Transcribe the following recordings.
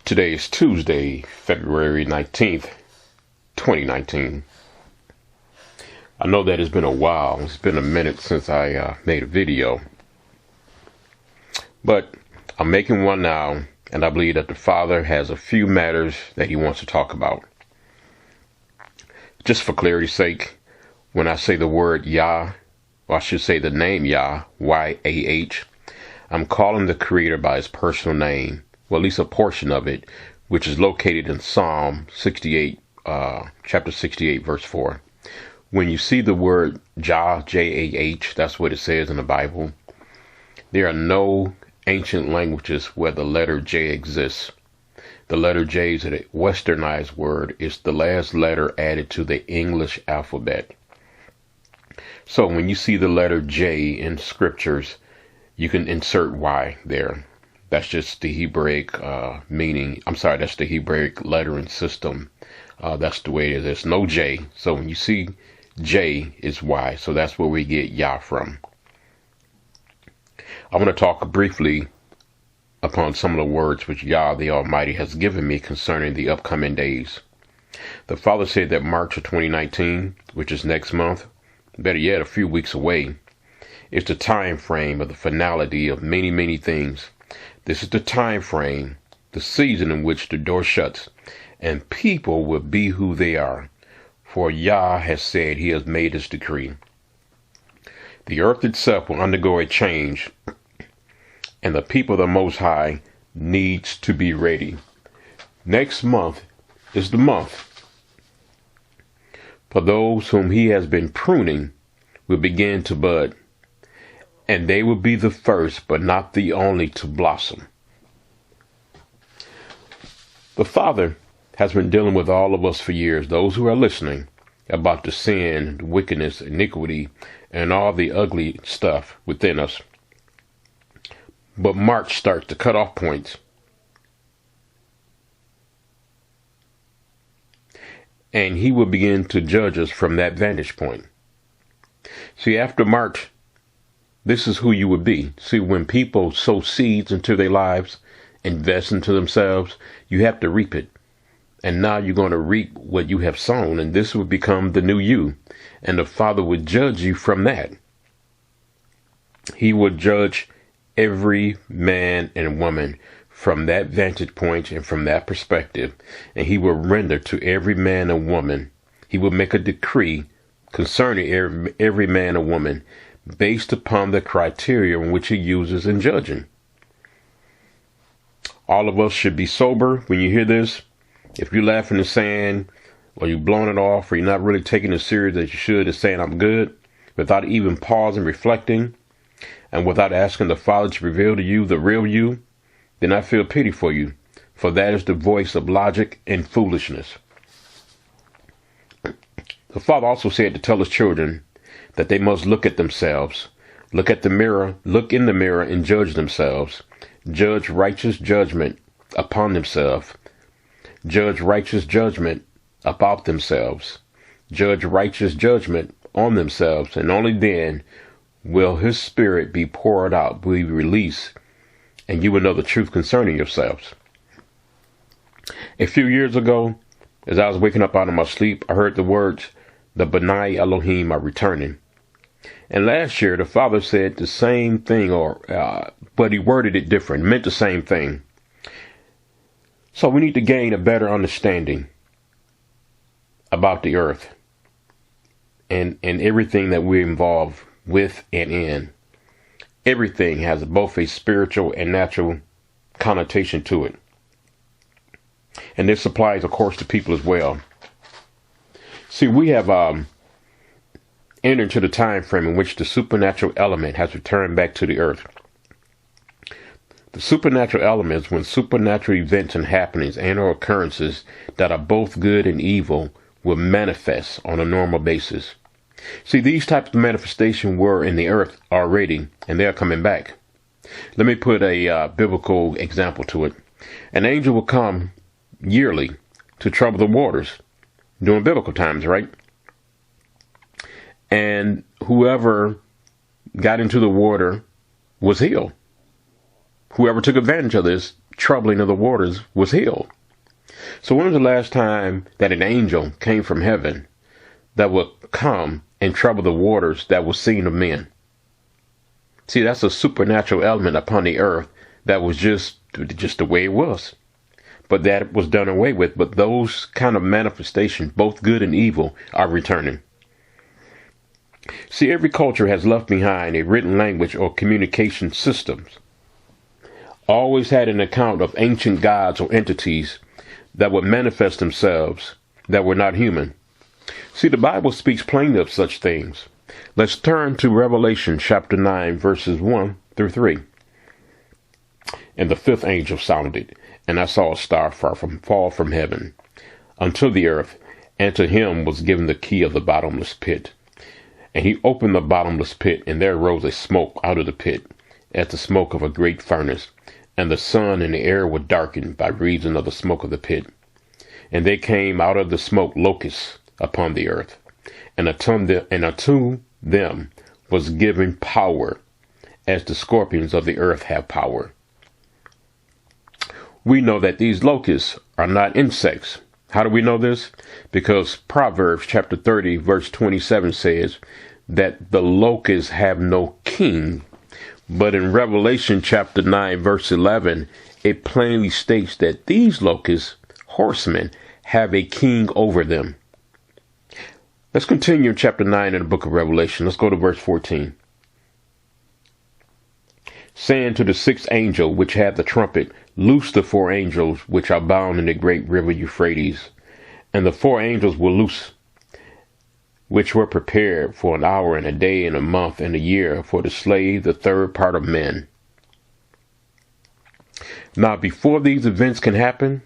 Today is Tuesday, February 19th, 2019. I know that it's been a while. It's been a minute since I made a video. But I'm making one now, and I believe that the Father has a few matters that he wants to talk about. Just for clarity's sake, when I say the word Yah, or I should say the name Yah, Y-A-H, I'm calling the Creator by his personal name. Well, at least a portion of it, which is located in Psalm 68, chapter 68, verse 4. When you see the word Jah, J-A-H, that's what it says in the Bible. There are no ancient languages where the letter J exists. The letter J is a westernized word. It's the last letter added to the English alphabet. So when you see the letter J in scriptures, you can insert Y there. That's just the Hebraic that's the Hebraic lettering system. That's the way it is. There's no J. So when you see J, it's Y. So that's where we get Yah from. I want to talk briefly upon some of the words which Yah the Almighty has given me concerning the upcoming days. The Father said that March of 2019, which is next month, better yet, a few weeks away, is the time frame of the finality of many, many things. This is the time frame, the season in which the door shuts, and people will be who they are. For Yah has said he has made his decree. The earth itself will undergo a change, and the people of the Most High needs to be ready. Next month is the month. For those whom he has been pruning will begin to bud. And they will be the first, but not the only, to blossom. The Father has been dealing with all of us for years, those who are listening, about the sin, the wickedness, iniquity, and all the ugly stuff within us. But March starts the cutoff points. And he will begin to judge us from that vantage point. See, after March, this is who you would be. See, when people sow seeds into their lives, invest into themselves, you have to reap it. And now you're going to reap what you have sown, and this will become the new you. And the Father would judge you from that. He would judge every man and woman from that vantage point and from that perspective. And he will render to every man and woman. He will make a decree concerning every man and woman based upon the criteria in which he uses in judging. All of us should be sober when you hear this. If you laugh in the sand, or you're blowing it off, or you're not really taking it serious as you should, as saying I'm good, without even pausing, reflecting, and without asking the Father to reveal to you the real you, then I feel pity for you, for that is the voice of logic and foolishness. The Father also said to tell his children that they must look at themselves, look in the mirror and judge themselves, judge righteous judgment upon themselves, judge righteous judgment about themselves, judge righteous judgment on themselves, and only then will his Spirit be poured out, be released, and you will know the truth concerning yourselves. A few years ago, as I was waking up out of my sleep, I heard the words, "The Benai Elohim are returning." And last year, the Father said the same thing, but he worded it different, meant the same thing. So we need to gain a better understanding about the earth and everything that we're involved with and in. Everything has both a spiritual and natural connotation to it. And this applies, of course, to people as well. See, we have entered into the time frame in which the supernatural element has returned back to the earth. The supernatural element is when supernatural events and happenings and or occurrences that are both good and evil will manifest on a normal basis. See, these types of manifestations were in the earth already, and they are coming back. Let me put a biblical example to it. An angel will come yearly to trouble the waters during biblical times, right? And whoever got into the water was healed. Whoever took advantage of this troubling of the waters was healed. So when was the last time that an angel came from heaven that would come and trouble the waters that was seen of men? See, that's a supernatural element upon the earth that was just the way it was. But that was done away with. But those kind of manifestations, both good and evil, are returning. See, every culture has left behind a written language or communication systems. Always had an account of ancient gods or entities that would manifest themselves that were not human. See, the Bible speaks plainly of such things. Let's turn to Revelation chapter 9, verses 1 through 3. And the fifth angel sounded, and I saw a star fall from heaven unto the earth, and to him was given the key of the bottomless pit. And he opened the bottomless pit, and there rose a smoke out of the pit, as the smoke of a great furnace. And the sun and the air were darkened by reason of the smoke of the pit. And they came out of the smoke locusts upon the earth. And unto them was given power, as the scorpions of the earth have power. We know that these locusts are not insects. How do we know this? Because Proverbs chapter 30, verse 27 says that the locusts have no king. But in Revelation chapter 9, verse 11, it plainly states that these locusts, horsemen, have a king over them. Let's continue in chapter 9 in the book of Revelation. Let's go to verse 14. Saying to the sixth angel which had the trumpet, loose the four angels which are bound in the great river Euphrates. And the four angels were loose, which were prepared for an hour and a day and a month and a year for to slay the third part of men. Now, before these events can happen,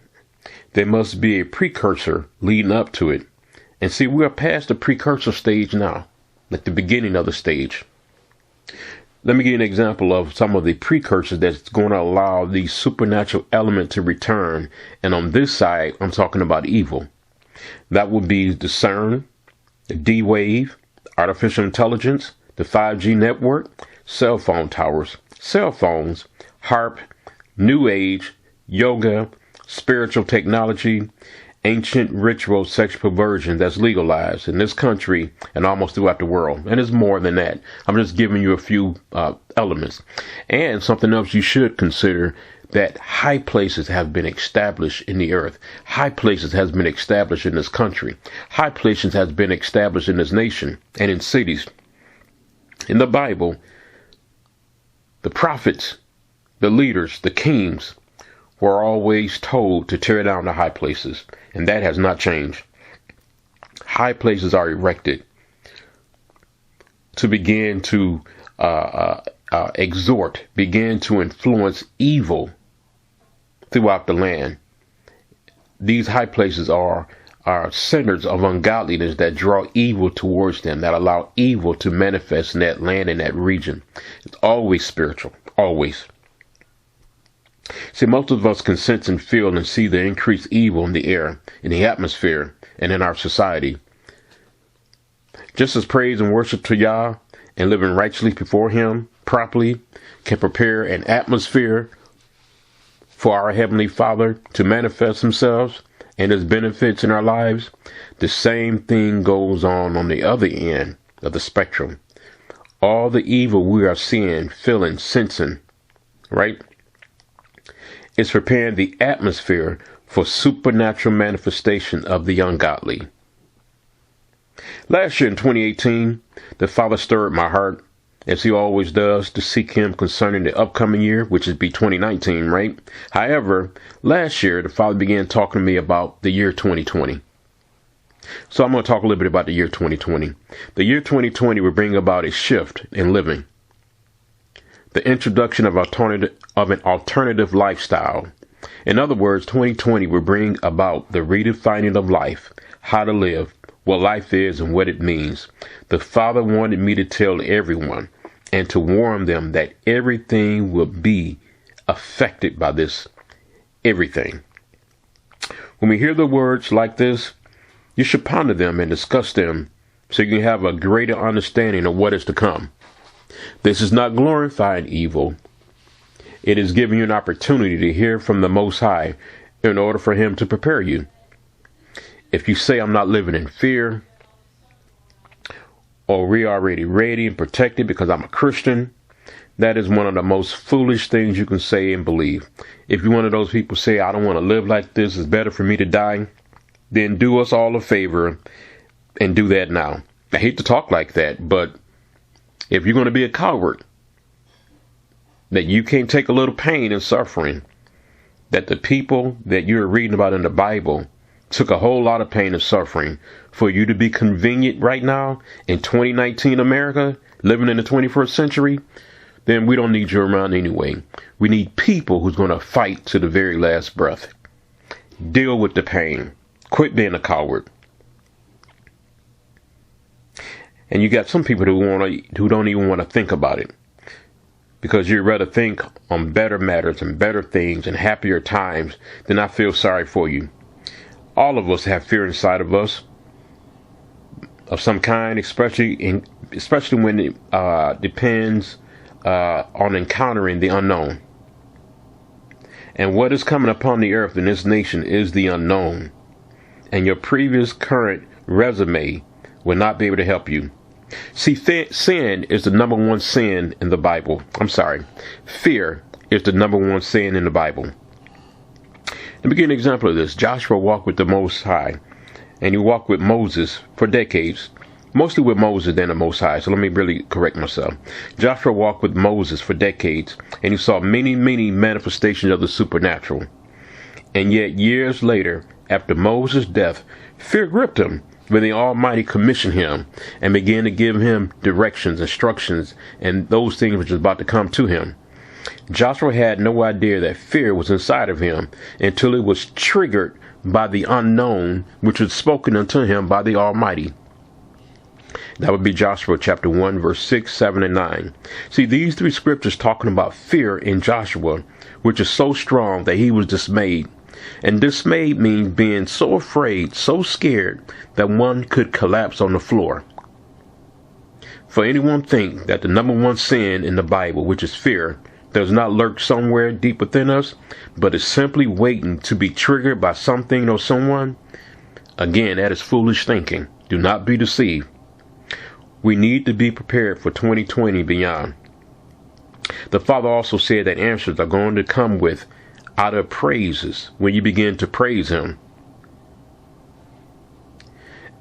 there must be a precursor leading up to it. And see, we are past the precursor stage now, at the beginning of the stage. Let me give you an example of some of the precursors that's going to allow the supernatural element to return. And on this side, I'm talking about evil. That would be the CERN, the D-Wave, artificial intelligence, the 5G network, cell phone towers, cell phones, HARP, New Age, yoga, spiritual technology, ancient ritual sex perversion that's legalized in this country and almost throughout the world. And it's more than that. I'm just giving you a few elements. And something else you should consider, that high places have been established in the earth. High places has been established in this country. High places has been established in this nation and in cities. In the Bible, the prophets, the leaders, the kings were always told to tear down the high places. And that has not changed. High places are erected to begin to exhort, begin to influence evil throughout the land. These high places are centers of ungodliness that draw evil towards them, that allow evil to manifest in that land, in that region. It's always spiritual, always. See, most of us can sense and feel and see the increased evil in the air, in the atmosphere, and in our society. Just as praise and worship to Yah and living righteously before Him properly can prepare an atmosphere for our Heavenly Father to manifest Himself and His benefits in our lives, the same thing goes on the other end of the spectrum. All the evil we are seeing, feeling, sensing, right? It's preparing the atmosphere for supernatural manifestation of the ungodly. Last year in 2018, the Father stirred my heart, as He always does, to seek Him concerning the upcoming year, which would be 2019, right? However, last year, the Father began talking to me about the year 2020. So I'm going to talk a little bit about the year 2020. The year 2020 will bring about a shift in living. The introduction of an alternative lifestyle. In other words, 2020 will bring about the redefining of life, how to live, what life is and what it means. The Father wanted me to tell everyone and to warn them that everything will be affected by this. Everything. When we hear the words like this, you should ponder them and discuss them so you can have a greater understanding of what is to come. This is not glorifying evil. It is giving you an opportunity to hear from the Most High in order for him to prepare you. If you say, I'm not living in fear, or we're already ready and protected because I'm a Christian, that is one of the most foolish things you can say and believe. If you're one of those people say, I don't want to live like this, it's better for me to die, then do us all a favor and do that now. I hate to talk like that, but if you're going to be a coward, that you can't take a little pain and suffering, that the people that you're reading about in the Bible took a whole lot of pain and suffering for you to be convenient right now in 2019 America, living in the 21st century, then we don't need you around anyway. We need people who's going to fight to the very last breath. Deal with the pain. Quit being a coward. And you got some people who don't even want to think about it, because you'd rather think on better matters and better things and happier times. Then I feel sorry for you. All of us have fear inside of us of some kind, especially when it depends on encountering the unknown. And what is coming upon the earth in this nation is the unknown. And your previous current resume will not be able to help you. See, sin is the number one sin in the Bible. I'm sorry. Fear is the number one sin in the Bible. Let me give you an example of this. Joshua walked with the Most High, and he walked with Moses for decades. Mostly with Moses than the Most High. So let me really correct myself. Joshua walked with Moses for decades, and he saw many, many manifestations of the supernatural. And yet, years later, after Moses' death, fear gripped him when the Almighty commissioned him and began to give him directions, instructions, and those things which was about to come to him. Joshua had no idea that fear was inside of him until it was triggered by the unknown, which was spoken unto him by the Almighty. That would be Joshua chapter 1, verse 6, 7, and 9. See, these three scriptures talking about fear in Joshua, which is so strong that he was dismayed. And dismayed means being so afraid, so scared, that one could collapse on the floor. For anyone think that the number one sin in the Bible, which is fear, does not lurk somewhere deep within us, but is simply waiting to be triggered by something or someone, again, that is foolish thinking. Do not be deceived. We need to be prepared for 2020 and beyond. The Father also said that answers are going to come with out of praises when you begin to praise him.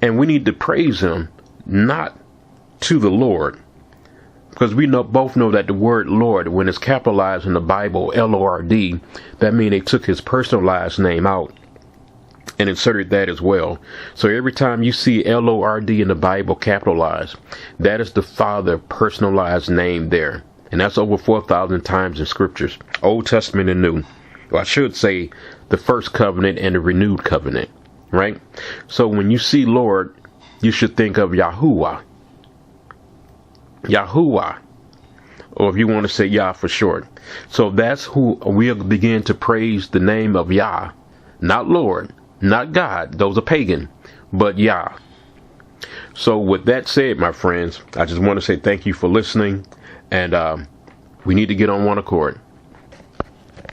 And we need to praise him not to the Lord, because we both know that the word Lord, when it's capitalized in the Bible, Lord, that means they took his personalized name out and inserted that as well. So every time you see Lord in the Bible capitalized, that is the Father personalized name there. And that's over 4,000 times in scriptures, Old Testament and New. Or I should say the first covenant and the renewed covenant, right? So when you see Lord, you should think of Yahuwah. Yahuwah. Or if you want to say Yah for short. So that's who we'll begin to praise the name of Yah. Not Lord, not God. Those are pagan. But Yah. So with that said, my friends, I just want to say thank you for listening. And we need to get on one accord.